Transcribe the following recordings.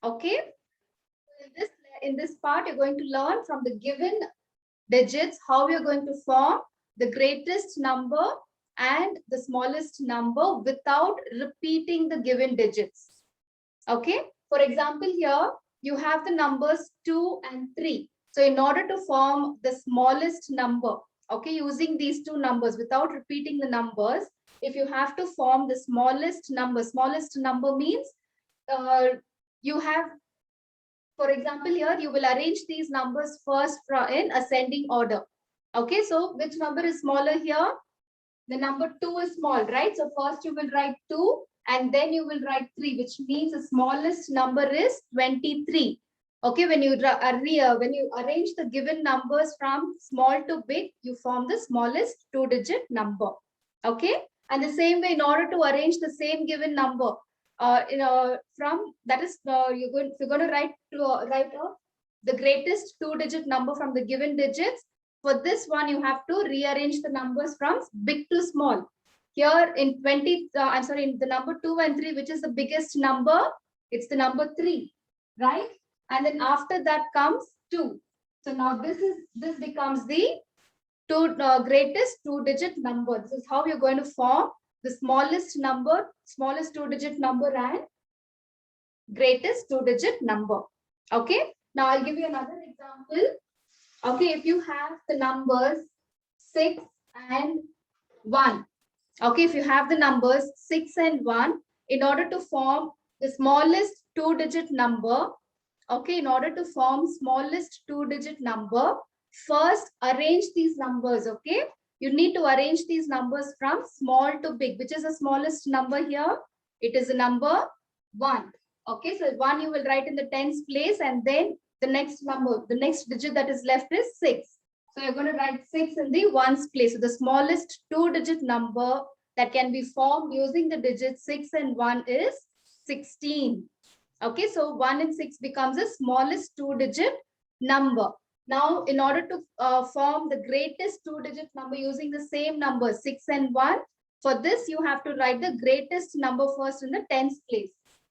Okay. In this part, you're going to learn from the given digits how we are going to form the greatest number and the smallest number without repeating the given digits. Okay. For example, here you have the numbers 2 and 3. So in order to form the smallest number, okay, using these two numbers without repeating the numbers, if you have to form the smallest number means you have, for example, here you will arrange these numbers first in ascending order. Okay, so which number is smaller here? The number 2 is small, right? So first you will write 2 and then you will write 3, which means the smallest number is 23. Okay, when you arrange the given numbers from small to big, you form the smallest 2-digit number. Okay, and the same way, in order to arrange the same given number, from that is you're going to write the greatest 2-digit number from the given digits. For this one, you have to rearrange the numbers from big to small. Here in in the number 2 and 3, which is the biggest number? It's the number 3, right? And then after that comes 2. So now this becomes the greatest 2-digit number. This is how you're going to form the smallest 2-digit number and greatest 2-digit number. Okay. Now I'll give you another example. Okay, if you have the numbers 6 and 1. Okay, if you have the numbers 6 and 1, in order to form the smallest 2-digit number, okay, in order to form smallest 2-digit number, first arrange these numbers, okay? You need to arrange these numbers from small to big. Which is the smallest number here? It is the number 1. Okay, so 1 you will write in the tens place, and then the next number, the next digit that is left is 6. So you're going to write 6 in the ones place. So the smallest 2-digit number that can be formed using the digits 6 and 1 is 16. Okay, so 1 and 6 becomes the smallest 2-digit number. Now, in order to form the greatest 2-digit number using the same number 6 and 1, for this you have to write the greatest number first in the tens place.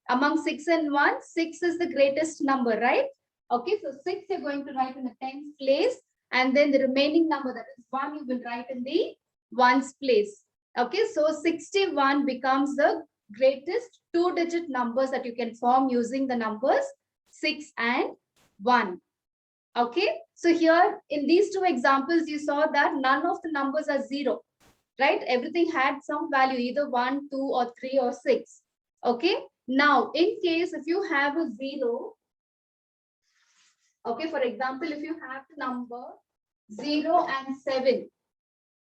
Among 6 and 1, 6 is the greatest number, right? Okay, so 6 you're going to write in the tens place, and then the remaining number, that is 1, you will write in the ones place. Okay, so 61 becomes the greatest 2-digit numbers that you can form using the numbers 6 and 1. Okay, so here in these two examples, you saw that none of the numbers are 0, right? Everything had some value, either 1, 2, or 3, or 6. Okay, now in case if you have a 0, okay, for example, if you have the number 0 and 7,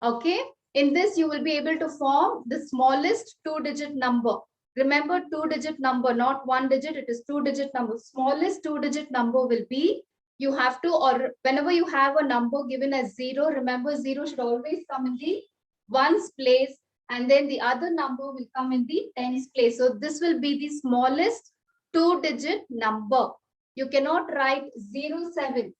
okay, in this you will be able to form the smallest 2-digit number. Remember, 2-digit number, not 1 digit, it is 2-digit number. Smallest 2-digit number will be, you have to, or whenever you have a number given as 0, remember 0 should always come in the ones place, and then the other number will come in the tens place. So this will be the smallest 2-digit number. You cannot write 07.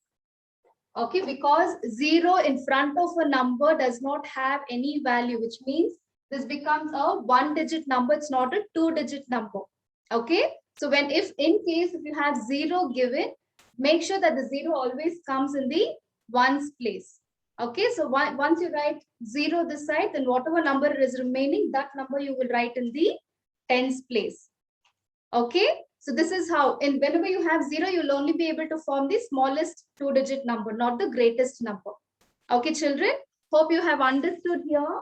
Okay, because 0 in front of a number does not have any value, which means this becomes a 1-digit number. It's not a 2-digit number. Okay, so if you have 0 given, make sure that the 0 always comes in the ones place. Okay, so once you write 0 this side, then whatever number is remaining, that number you will write in the tens place. Okay, so this is how, whenever you have 0, you'll only be able to form the smallest 2-digit number, not the greatest number. Okay, children, hope you have understood here.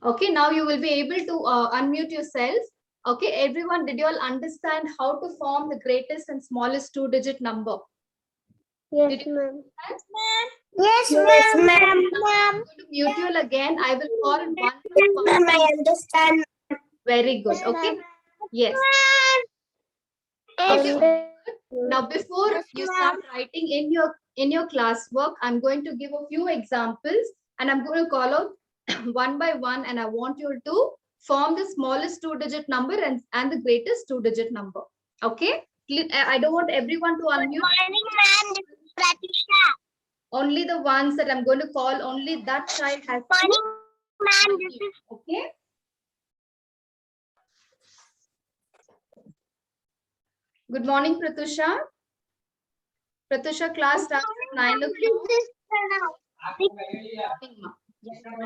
Okay, now you will be able to unmute yourself. Okay, everyone, did you all understand how to form the greatest and smallest 2-digit number? Yes, ma'am. Yes, Yes, ma'am. ma'am. I'm going to mute you all again. I will call in 1 by 1. Ma'am, I understand. Very good. Okay. Yes. Okay. Now, before you start writing in your classwork, I'm going to give a few examples, and I'm going to call out 1 by 1, and I want you to form the smallest 2-digit number and the greatest 2-digit number. Okay. I don't want everyone to unmute. Morning, ma'am. This is Pratisha. Only the ones that I'm going to call, only that child has. Morning, ma'am. This is okay. Good morning, Pratusha. Pratusha, class starts at 9 o'clock.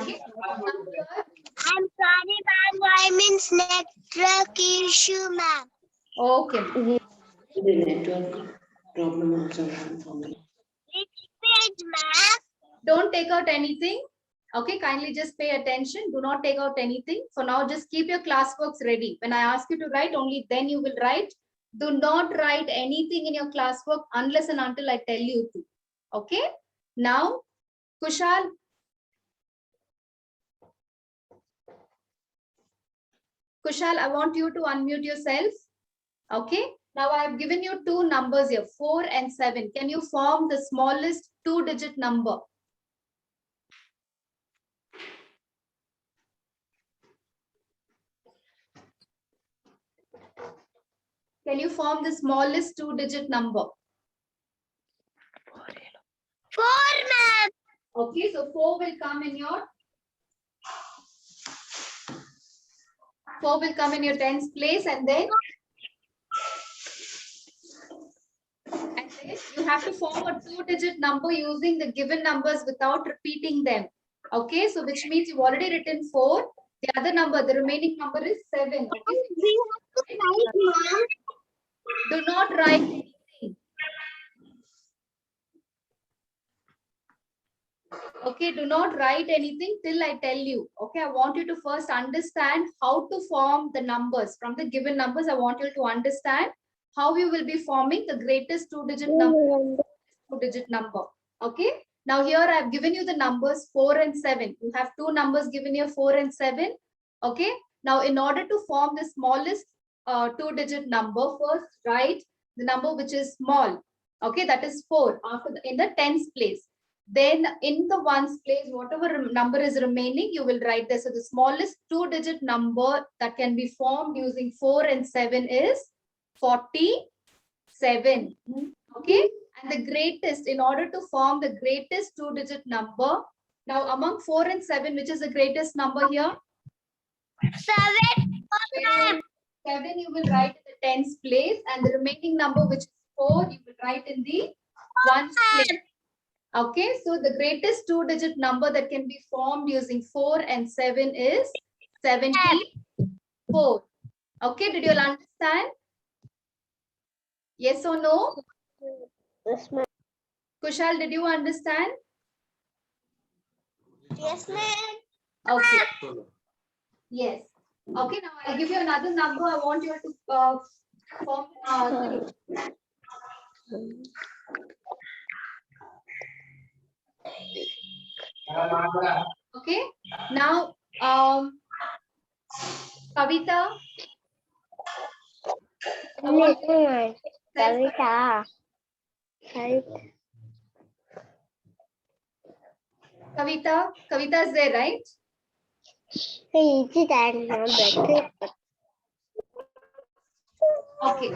Okay. I'm sorry, ma'am. Why means network issue, ma'am? Okay. The network problem also happened for me. Which page, ma'am? Don't take out anything. Okay, kindly just pay attention. Do not take out anything. For now, just keep your classworks ready. When I ask you to write, only then you will write. Do not write anything in your classwork unless and until I tell you to. Okay. Now, Kushal. Kushal, I want you to unmute yourself. Okay. Now I have given you two numbers here, 4 and 7. Can you form the smallest two-digit number? Can you form the smallest two-digit number? 4, ma'am. Okay, so 4 will come in your 10th place, and then you have to form a two-digit number using the given numbers without repeating them. Okay, so which means you've already written 4. The other number, the remaining number is 7. Okay, We have to write, ma'am. do not write anything. Okay, do not write anything till I tell you. Okay, I want you to first understand how to form the numbers. From the given numbers, I want you to understand how you will be forming the greatest two-digit number. Okay, now here I have given you the numbers 4 and 7. You have two numbers given here, 4 and 7. Okay, now in order to form the smallest two-digit number, first write the number which is small. Okay, that is 4 in the tens place. Then in the ones place, whatever number is remaining, you will write there. So the smallest two-digit number that can be formed using 4 and 7 is 47. Okay, and the greatest, in order to form the greatest two-digit number, now among 4 and 7, which is the greatest number here? 7. 7 you will write in the tens place, and the remaining number, which is 4, you will write in the ones place. Okay, so the greatest two-digit number that can be formed using 4 and 7 is 74. Okay, did you all understand? Yes or no? Yes, ma'am. Kushal, did you understand? Yes, ma'am. Okay. Yes. Okay, now I'll give you another number. I want you to form. Okay. Now, Kavita. I want you to Kavita. Kavita is there, right? Okay.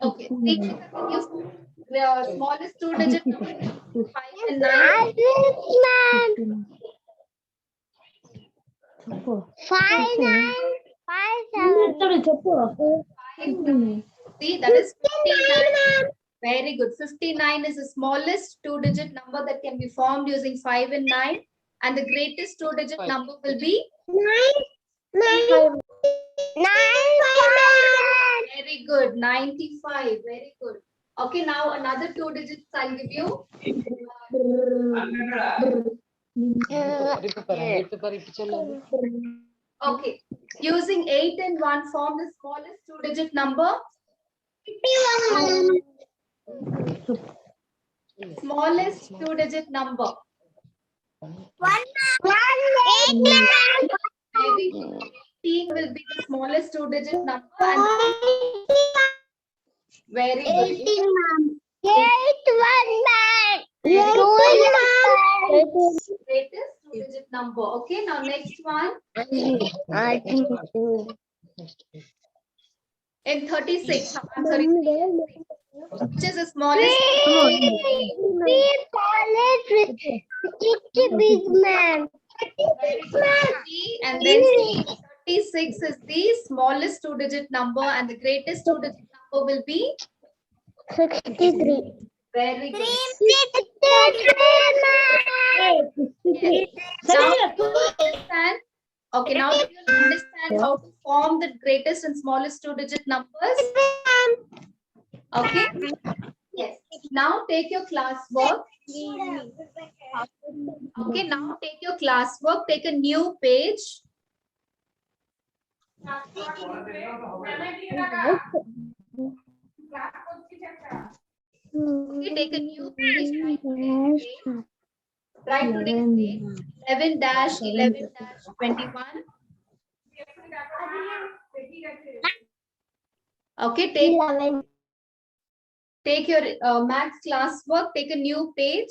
Okay. Deekshita, can you the smallest two-digit number? 5 and 9. 5, 9, 5, 7. See, that is 59. Very good. 59 is the smallest two-digit number that can be formed using 5 and 9. And the greatest two-digit number will be 9. very good. 95. Very good. Okay, now another two digits I'll give you. Okay. Using 8 and 1 form the smallest two-digit number. Smallest two-digit number. 18 will be the smallest two-digit number. And very good. 18, ma'am. Greatest two-digit number. Okay, now next one. In 36. I'm sorry. Which is the smallest? Big man. C and then C. 46 is the smallest two-digit number and the greatest two-digit number will be 63. very good. Now you understand. Okay, now do you understand how to form the greatest and smallest two-digit numbers? Okay. Yes. Now take your classwork. Okay, now take your classwork. Take a new page. Okay, take a new page. Write today's date. 11-11-21. Okay, take your maths classwork. Take a new page.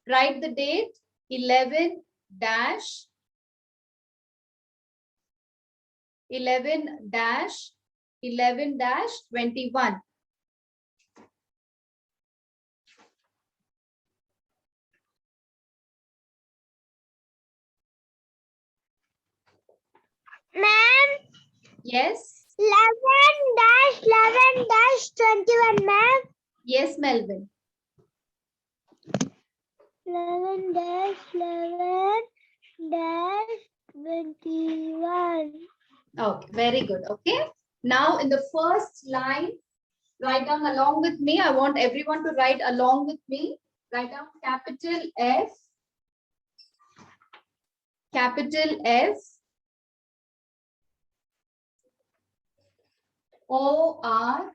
Write the date 11 dash 11-11-21. Ma'am, Yes. 11-11-21, ma'am. Yes, Melvin. 11-11-21. Okay, very good. Okay. Now in the first line, write down along with me. I want everyone to write along with me. Write down capital F, O-R,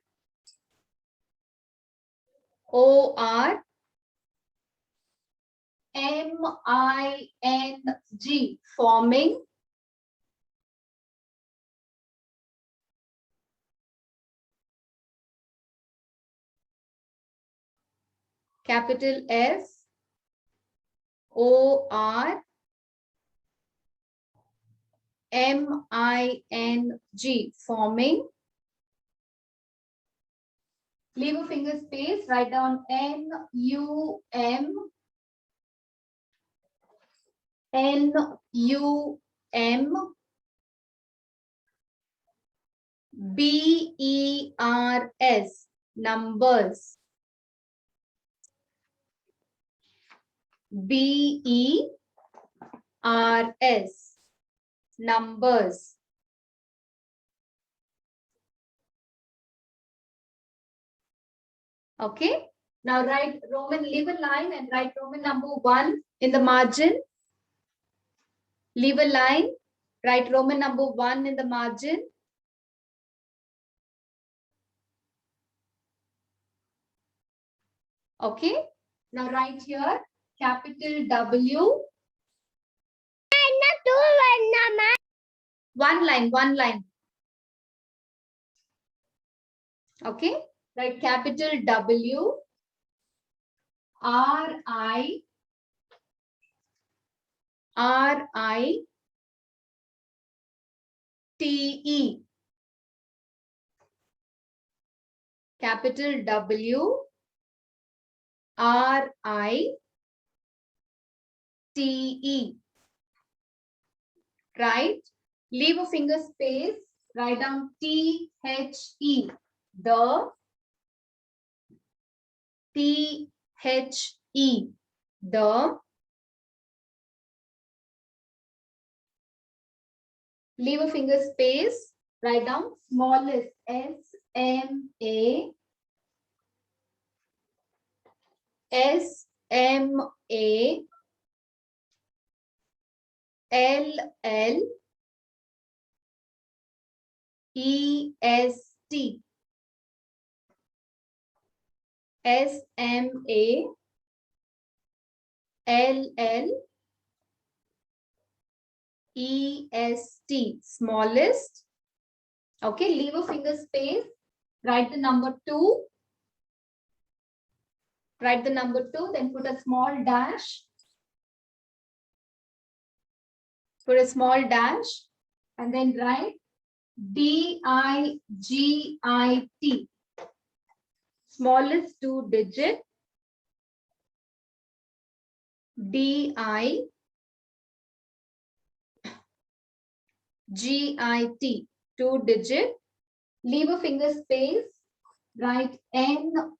M-I-N-G, forming. Capital F, O-R, M-I-N-G, forming. Leave a finger space, write down N-U-M, B-E-R-S, numbers. B-E-R-S, numbers. Okay. Now write Roman, leave a line and write Roman number 1 in the margin. Leave a line, write Roman number 1 in the margin. Okay. Now write here capital W. One line. Okay. Write capital W, R-I-T-E. Capital W, R-I-T-E. Right? Leave a finger space. Write down T-H-E. The. T-H-E. The. Leave a finger space. Write down smallest. S-M-A. S-M-A. L-L-E-S-T. S-M-A-L-L-E-S-T. Smallest. Okay, leave a finger space. Write the number 2. Write the number 2, then put a small dash. Put a small dash and then write D-I-G-I-T. Smallest 2 digit. GIT, 2-digit. Leave a finger space. Write NUM,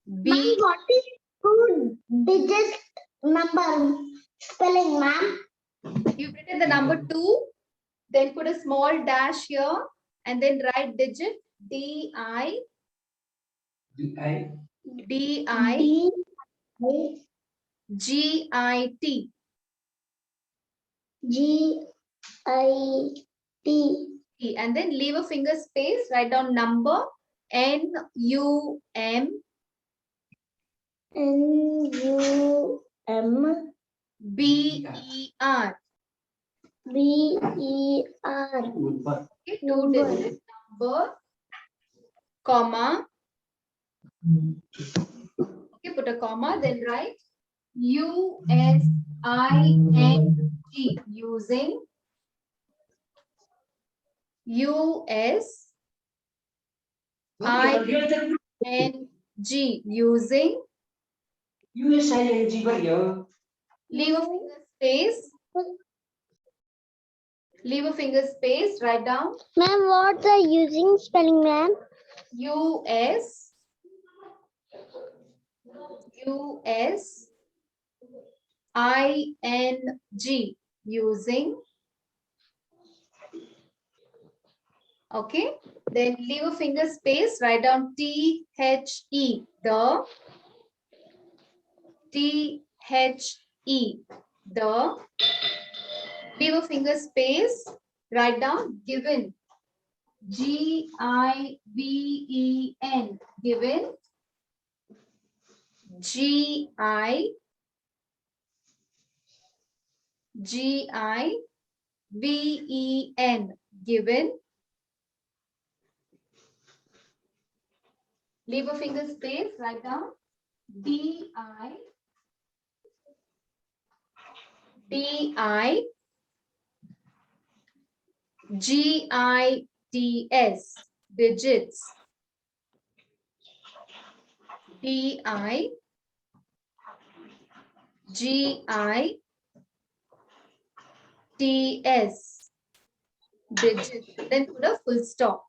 Ma'am, what is 2-digit number spelling, ma'am? You've written the number 2, then put a small dash here, and then write digit DI, DI. DI, GIT. GIT. And then leave a finger space, write down number NUM, NUM. BER. BER. Okay, 2-digit number, comma. Okay, put a comma, then write USING using USING using. USING भरिया. Leave a finger space. Leave a finger space, write down Ma'am, what the using spelling, ma'am? US ING using. Okay, then leave a finger space, write down THE, the leave a finger space, write down given, GIVEN, given, GIVEN, given. Leave a finger space, write down DIGITS, digits. DIGITS, digits. Then put a full stop.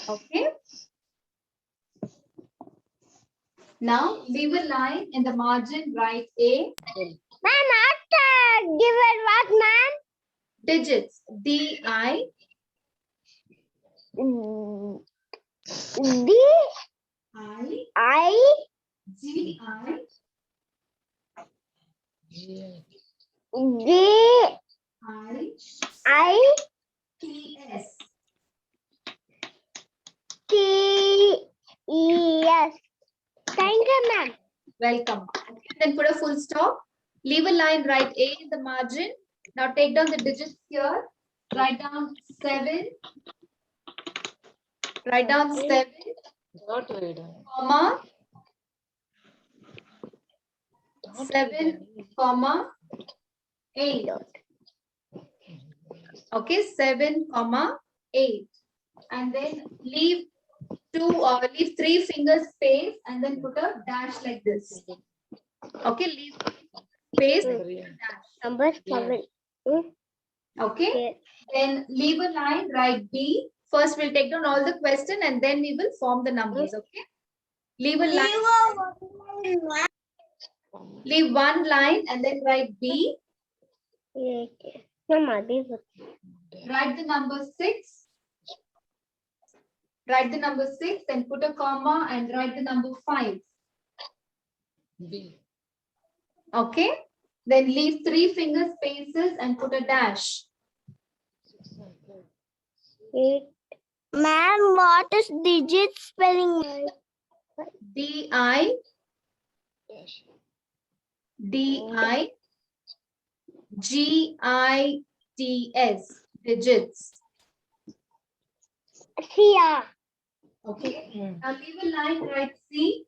Okay. Now leave a line in the margin, write A. Ma'am, after given what, ma'am? Digits, DI, D I, I GI, D I, I TS. T E S. Thank you, ma'am. Welcome. Okay. Then put a full stop. Leave a line, write A in the margin. Now take down the digits here. Write down 7. Write down 7, comma, 7, comma, 8. Okay, 7, comma, 8. And then leave 3 fingers space and then put a dash like this. Okay, leave space, put a dash. Number 7. Okay, then leave a line, write B. First, we'll take down all the question and then we will form the numbers. Okay, leave a line, leave one line and then write B. Mama, this Write the number 6. Write the number 6, then put a comma and write the number 5. Okay, then leave 3 finger spaces and put a dash. Ma'am, what is digit spelling? DI, GITS, digits. Sia. Okay, now leave a line, write C.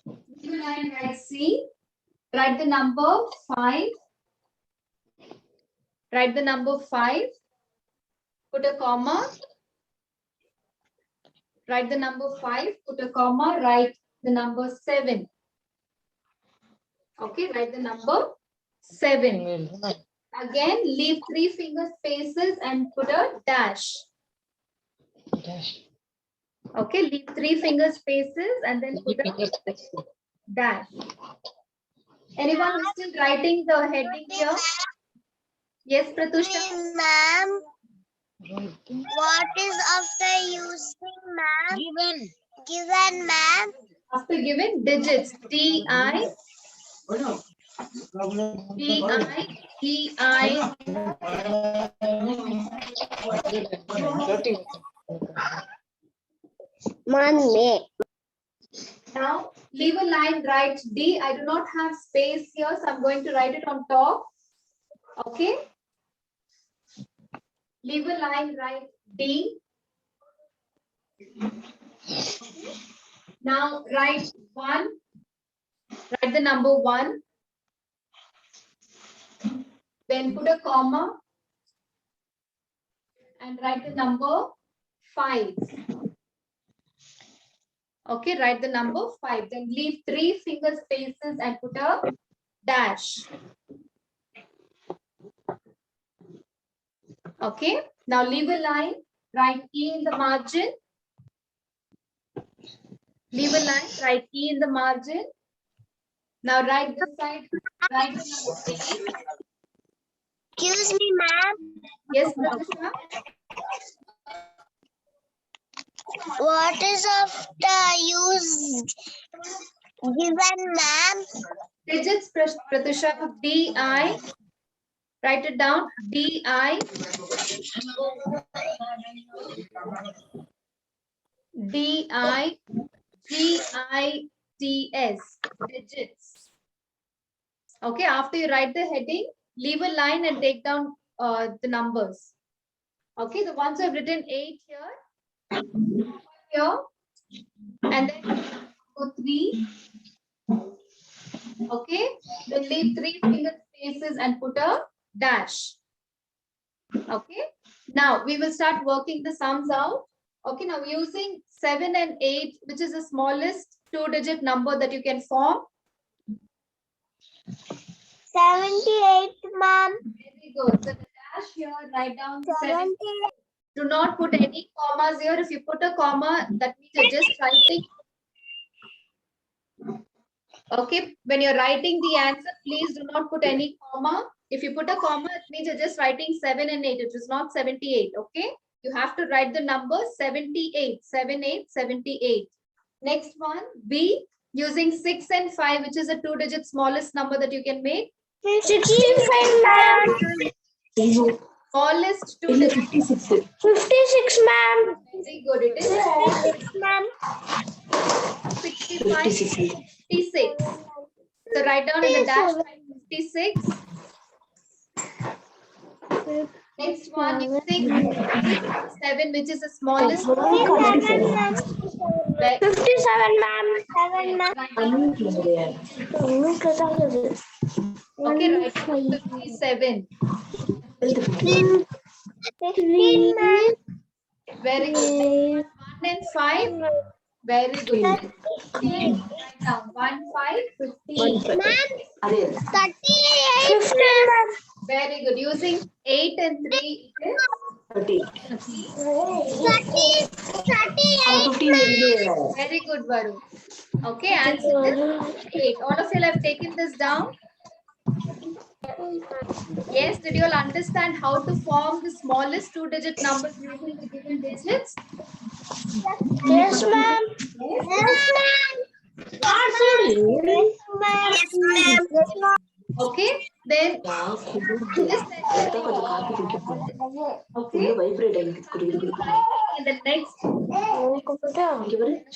Leave a line, write C. Write the number 5. Write the number 5. Put a comma. write the number 5, put a comma, write the number 7. Okay, write the number 7. Again, leave 3 finger spaces and put a dash. Okay, leave 3 finger spaces and then put a dash. Anyone who's still writing the heading here? Yes, Pratusha? Ma'am, what is after using, ma'am? Given, ma'am. After given digits, D-I, Monday. Now, leave a line, write D. I do not have space here, so I'm going to write it on top. Okay. Leave a line, write D. Now, write 1. Write the number 1. Then put a comma. And write the number 5. Okay, write the number 5. Then leave 3 finger spaces and put a dash. Okay, now leave a line, write E in the margin. Leave a line, write E in the margin. Now write this side, write the number 8. Excuse me, ma'am. Yes, Pratusha? What is after use given, ma'am? Digits, Pratusha, D-I. Write it down, D-I. D-I-G-I-T-S, digits. Okay, after you write the heading, leave a line and take down the numbers. Okay, the ones who have written 8 here, and then go 3. Okay, then leave 3 finger spaces and put a dash. Okay, now we will start working the sums out. Okay, now using 7 and 8, which is the smallest 2-digit number that you can form. 78, ma'am. Very good. So the dash here, write down 7. 78. Do not put any commas here. If you put a comma, that means you're just writing. Okay, when you're writing the answer, please do not put any comma. If you put a comma, it means you're just writing 7 and 8. It is not 78. Okay, you have to write the number 78. 78, 78. Next one, B, using 6 and 5, which is a 2-digit smallest number that you can make. 65, ma'am. Smallest 2-digit. 56, ma'am. Very good. It is 56, ma'am. 65, 56. So write down in the dash 56. Next one, using 7, which is the smallest. 57, ma'am. 7, ma'am. Okay, write down 57. 16, ma'am. Very good. 1 and 5. Very good. Write down 1, 5, 15. Ma'am. 38. 15, ma'am. Very good. Using 8 and 3, it is 38, very good, Varun. Okay, answer is 8. All of you have taken this down. Yes, did you all understand how to form the smallest 2-digit numbers using the given digits? Yes, ma'am. Yes, ma'am. Yes, ma'am. Okay, then this okay. In the next